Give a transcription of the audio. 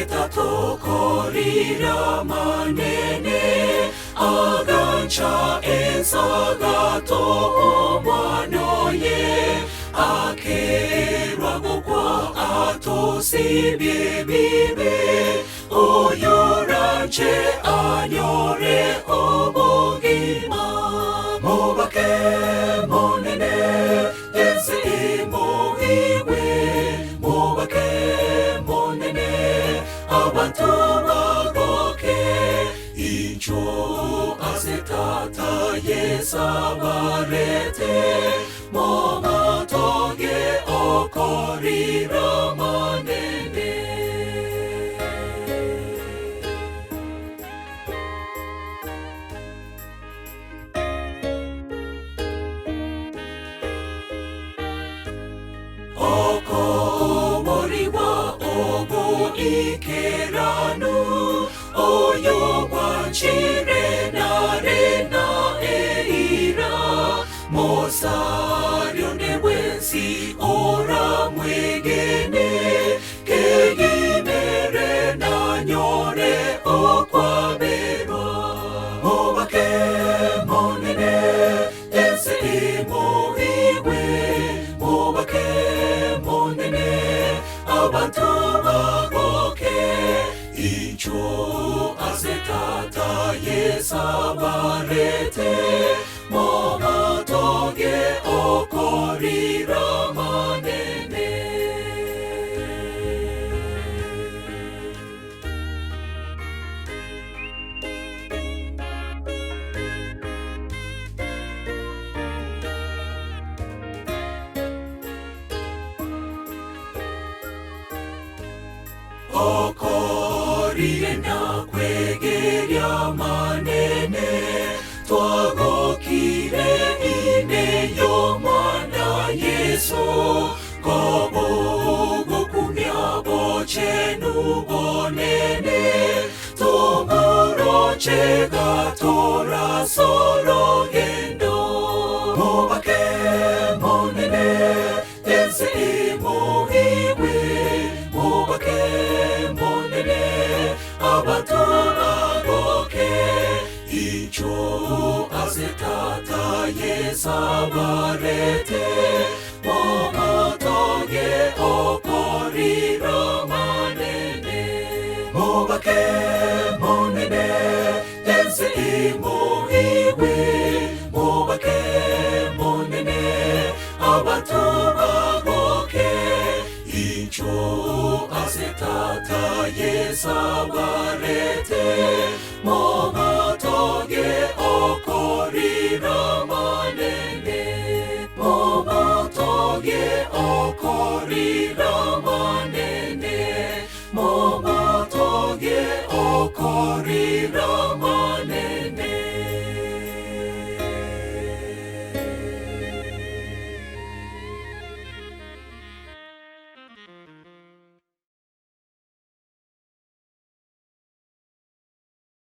azitatokorira manene agancha ensagato omwanoye akerwa gukwa atosibye bibe oyoranje anyore obogima mubake monene yensi imuhiwe mubake monene abantu bagoke icho azetata yesabarete momatoge okorira manene. Okoboriwa ogo ikeranu oyo wanchire narena eira mosario newensi ora mwegene kegimere na nyore okwaberwa mobake monene ense imohiwe mobake monene abantu bagoke icho azetata yesabarete momatoge okorira manene. Okoriena kwegeria manene twagokire ine yo mwana Yesu kobogo kumya bochenu bonene tomoroche gatora solo gendo mobake monene ense imohiwe mobake monene abantu bagoke icho azetata yesabarete momatoge okorira manene mobake monene ense imohiwe mobake monene abantu bagoke icho azetata yesabarete momatoge okorira manene momatoge okorira